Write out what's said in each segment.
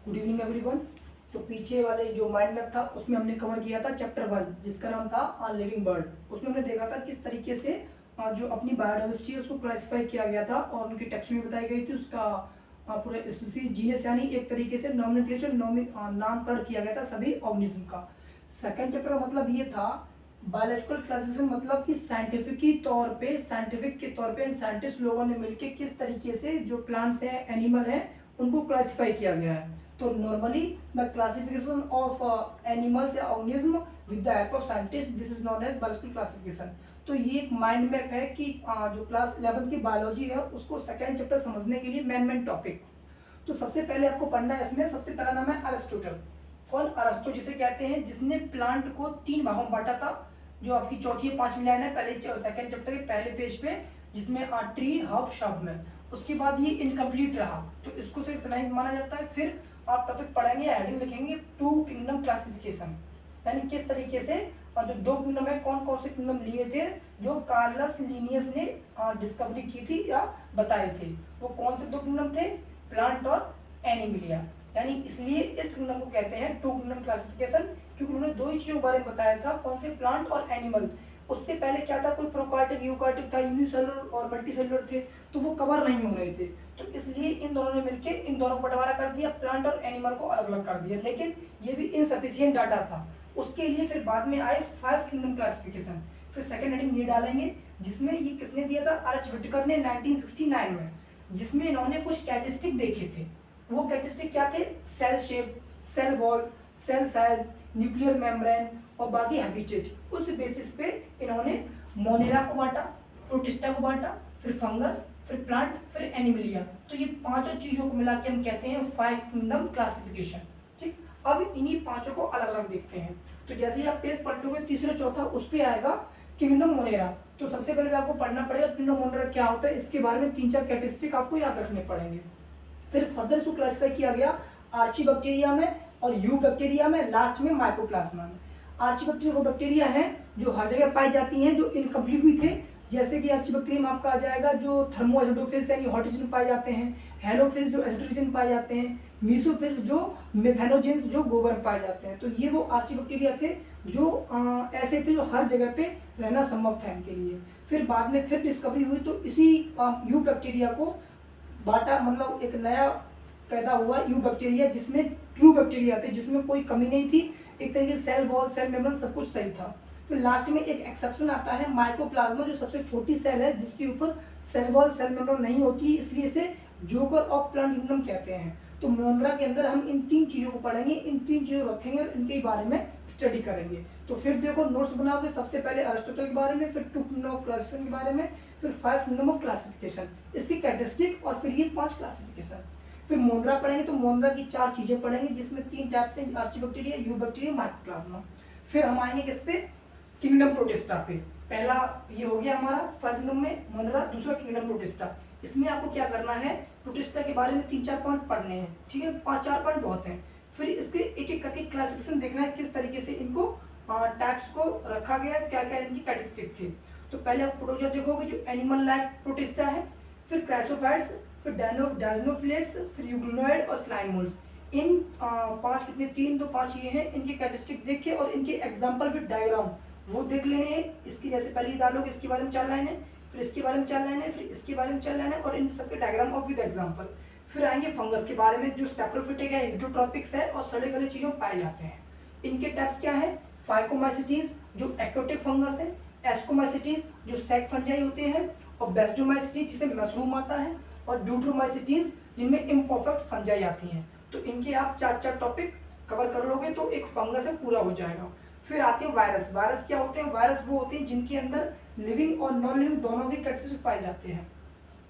Good evening everyone. तो पीछे वाले जो माइंड मैप था उसमें हमने कवर किया था चैप्टर 1 जिसका नाम था लिविंग बर्ड। उसमें हमने देखा था किस तरीके से जो अपनी बायोडाइवर्सिटी है उसको क्लासिफाई किया गया था और उनकी टेक्स्ट में बताई गई थी उसका पूरा स्पीसीज जीनस यानी एक तरीके से नॉमिनक्लेचर नामकरण किया गया था सभी ऑर्गेनिज्म का। सेकेंड चैप्टर का मतलब ये था बायोलॉजिकल क्लासिफिकेशन, मतलब कि साइंटिफिक के तौर पे साइंटिस्ट लोगों ने मिलकर किस तरीके से जो प्लांट्स हैं एनिमल हैं उनको क्लासिफाई किया गया है। तो normally the classification of animals या organism with the help of scientist, this is known as biological classification. तो ये एक माइंड मैप है कि जो क्लास 11 की बायोलॉजी है उसको सेकेंड चैप्टर समझने के लिए मेन टॉपिक। तो सबसे पहले आपको पढ़ना है, इसमें सबसे पहला नाम है अरिस्टोटल। कौन? अरस्तु जिसे कहते हैं, जिसने प्लांट को 3 भागों में बांटा था। जो आपकी चौथी या 5वीं लाइन है पहले सेकंड चैप्टर के पहले पेज पे, जिसमें ट्री हब शब्द में। उसके बाद ये इनकम्प्लीट रहा तो इसको सिर्फ इतना ही माना जाता है। फिर आप टॉपिक पढ़ेंगे, हेडिंग लिखेंगे 2 किंगडम क्लासिफिकेशन, यानी किस तरीके से और जो 2 किंगडम है कौन कौन से किंगडम लिए थे जो कार्लस लिनियस ने डिस्कवरी की थी या बताए थे। वो कौन से 2 किंगडम थे? प्लांट और एनिमलिया। यानी इसलिए इस किंगडम को कहते हैं 2 किंगडम क्लासिफिकेशन, क्योंकि उन्होंने 2 ही चीजों के बारे में बताया था। कौन से? प्लांट और एनिमल। उससे पहले क्या था, कोई प्रोकार्योटिक यूकार्योटिक था, यूनिसेलुलर और मल्टीसेलुलर थे, तो वो कवर नहीं हो रहे थे। तो इसलिए इन दोनों ने मिलकर इन दोनों को बंटवारा कर दिया, प्लांट और एनिमल को अलग अलग कर दिया। लेकिन ये भी इनसफिशियंट डाटा था। उसके लिए फिर बाद में आए 5 किंगडम क्लासिफिकेशन। फिर सेकंड हेडिंग ये डालेंगे जिसमें ये किसने दिया था? आर.एच. व्हिटेकर ने 1969 में, जिसमें इन्होंने कुछ स्टैटिस्टिक देखे थे। वो कैरेक्टरिस्टिक क्या थे? Cell shape, cell wall, cell size, nuclear membrane और बाकी हैबिटेट। उस बेसिस पे इन्होंने मोनेरा को बांटा, प्रोटिस्टा को बांटा, फिर फंगस, फिर प्लांट, फिर एनिमलिया। तो ये पांचों चीजों को मिला के हम कहते हैं 5 किंगडम क्लासिफिकेशन। ठीक, अब इन्हीं पांचों को अलग अलग देखते हैं। तो जैसे ही आप पेज पलटोगे तीसरा चौथा उस पर आएगा किंगडम मोनेरा। तो सबसे पहले आपको पढ़ना पड़ेगा किंगडम मोनेरा क्या होता है। इसके बारे में 3-4 कैरेक्टरिस्टिक आपको याद रखने पड़ेंगे। फिर फर्दर इसको क्लासिफाई किया गया आर्ची बैक्टीरिया में और यू बैक्टीरिया में, लास्ट में माइकोप्लाज्मा में। आर्ची बैक्टीरिया वो बैक्टीरिया हैं जो हर जगह पाई जाती हैं, जो इनकम्प्लीट भी थे। जैसे कि आर्ची बैक्टीरिया में आपका आ जाएगा जो थर्मोएसिडोफिल्स यानी हॉट रीजन पाए जाते हैं, हेलोफिल्स जो एसिड रीजन पाए जाते हैं, मीसोफिल्स जो मेथेनोजेंस जो गोबर पाए जाते हैं। तो ये वो आर्ची बैक्टीरिया थे जो ऐसे थे जो हर जगह पे रहना संभव था इनके लिए। फिर बाद में फिर डिस्कवरी हुई तो इसी यू बैक्टीरिया को बाटा, मतलब एक नया पैदा हुआ यू बैक्टीरिया जिसमें ट्रू बैक्टीरिया थे, जिसमें कोई कमी नहीं थी। एक तरीके से सेल वॉल, सेल मेम्ब्रेन सब कुछ सही था। फिर लास्ट में एक एक्सेप्शन आता है माइकोप्लाज्मा, जो सबसे छोटी सेल है जिसके ऊपर सेल वॉल, सेल मेम्ब्रेन नहीं होती, इसलिए इसे जोकर ऑफ प्लांट किंगडम कहते हैं। तो मोनरा के अंदर हम इन 3 चीजों को पढ़ेंगे, इन 3 चीजों को रखेंगे और इनके बारे में स्टडी करेंगे। तो फिर देखो नोट्स बनाओगे, सबसे पहले अरिस्टोटल के बारे में, फिर 2 किंगडम ऑफ क्लासिफिकेशन के बारे में, फिर 5 किंगडम ऑफ क्लासिफिकेशन, इसकी कैरेक्टरिस्टिक और फिर ये 5 क्लासिफिकेशन। फिर मोनरा पढ़ेंगे तो मोनरा की 4 चीजें पढ़ेंगे जिसमें 3 टाइप से archaebacteria, eubacteria, mycoplasma. फिर हम आएंगे किस पे? किंगडम प्रोटिस्टा पे। पहला ये हो गया हमारा फर्स्ट किंगडम में मोनरा, दूसरा किंगडम प्रोटिस्टा। इसमें आपको क्या करना है, प्रोटिस्टा के बारे में 3-4 पॉइंट पढ़ने हैं, ठीक है, 5-4 पॉइंट बहुत हैं। फिर इसके एक एक करके क्लासिफिकेशन देखना है किस तरीके से इनको टाइप्स को रखा गया, क्या क्या इनकी कैरेक्टरिस्टिक थी। तो पहले आप प्रोटोजोआ देखोगे जो एनिमल लाइक प्रोटिस्टा है, फिर क्राइसोफाइट्स, फिर डायनोफिलेट्स, फिर यूग्लोनॉइड और स्लाइम मोल्ड्स। इन 5 कितने 3 तो 5 ये हैं, इनके कैरेक्टरिस्टिक देख के और इनके एग्जाम्पल फिर डायग्राम वो देख लेने हैं। इसकी जैसे पहले डालोगे इसके बारे में 4 लाइन है, फिर इसके बारे में 4 लाइन है, फिर इसके बारे में 4 लाइन है और इन सबके डायग्राम और विद एग्जाम्पल। फिर आएंगे फंगस के बारे में जो सैप्रोफिटिक है, हिट्रोट्रॉपिक्स है और सड़े गले चीजों में पाए जाते हैं। इनके टाइप्स क्या है? फाइकोमाइसिटीज जो एक्टोटिक फंगस है, एस्कोमाइसिटीज जो सैक फंजाई होते हैं और बेस्डोमाइसिटीज जिसे मशरूम आता है, और ड्यूट्रोमाइसिटीज जिनमें इम्परफेक्ट फंजाई आती हैं। तो इनके आप 4-4 टॉपिक कवर कर लोगे तो एक फंगस है पूरा हो जाएगा। फिर आते हैं वायरस। वायरस क्या होते हैं? वायरस वो होते हैं जिनके अंदर लिविंग और नॉन लिविंग दोनों के कैरेक्टरिस्टिक पाए जाते हैं।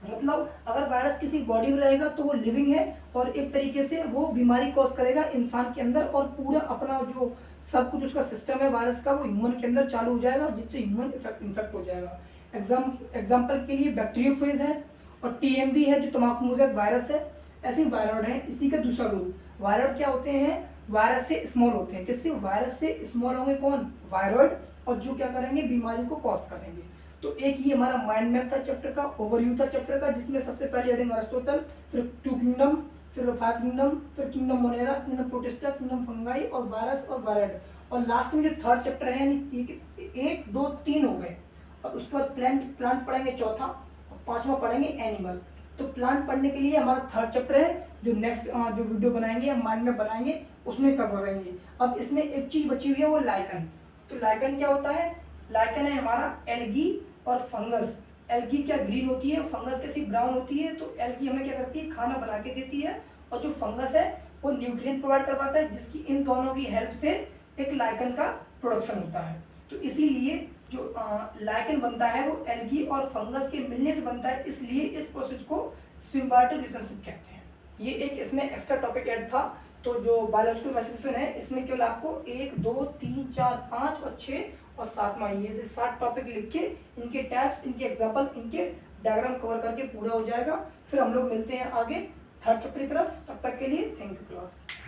मतलब अगर वायरस किसी बॉडी में रहेगा तो वो लिविंग है और एक तरीके से वो बीमारी कॉज करेगा इंसान के अंदर और पूरा अपना जो सब कुछ उसका सिस्टम है वायरस का वो ह्यूमन के अंदर चालू हो जाएगा, जिससे ह्यूमन इन्फेक्ट हो जाएगा। एग्जाम्पल के लिए बैक्टीरियोफेज है और टीएमवी है जो तंबाकू वायरस है। ऐसे ही वायरॉइड है, इसी का दूसरा रूप। वायरॉइड क्या होते हैं? वायरस से स्मॉल होते हैं। किससे? वायरस से स्मॉल होंगे कौन? वायरॉइड, और जो क्या करेंगे बीमारी को कॉज करेंगे। तो एक ये हमारा माइंड मैप था चैप्टर का, ओवरव्यू था चैप्टर का, जिसमें सबसे पहले हेडिंग अरिस्टोटल, फिर 2 किंगडम, फिर 5 किंगडम, फिर kingdom Monera, kingdom protista, kingdom fungi और वायरस और वायरड, और लास्ट में जो थर्ड चैप्टर है, यानी 1 2 3 हो गए। और उसके बाद प्लांट पढ़ेंगे चौथा, और पांचवा पढ़ेंगे एनिमल। तो प्लांट पढ़ने के लिए हमारा थर्ड चैप्टर है, जो नेक्स्ट जो वीडियो बनाएंगे या माइंड में बनाएंगे उसमें कवर करेंगे। अब इसमें एक चीज बची हुई है, वो लाइकन। तो लाइकन क्या होता है? लाइकन है हमारा एल्गी और फंगस। एल्गी क्या ग्रीन होती है, फंगस कैसी ब्राउन होती है। तो एल्गी हमें क्या करती है? खाना बना के देती है, और जो फंगस है वो न्यूट्रिएंट प्रोवाइड करवाता है, जिसकी इन दोनों की हेल्प से एक लाइकन का प्रोडक्शन होता है। तो इसीलिए जो लाइकन बनता है वो एल्गी और फंगस के मिलने से बनता है, इसलिए इस प्रोसेस को सिम्बायोटिक रिलेशनशिप कहते हैं। ये एक इसमें एक्स्ट्रा टॉपिक ऐड था। तो जो बायोलॉजिकल क्लासिफिकेशन है, इसमें केवल आपको 1 2 3 4 5 और 6 और 7वां, ये से 7 टॉपिक लिख के इनके टाइप्स, इनके एग्जाम्पल, इनके डायग्राम कवर करके पूरा हो जाएगा। फिर हम लोग मिलते हैं आगे थर्ड चैप्टर की तरफ। तब तक के लिए थैंक यू क्लास।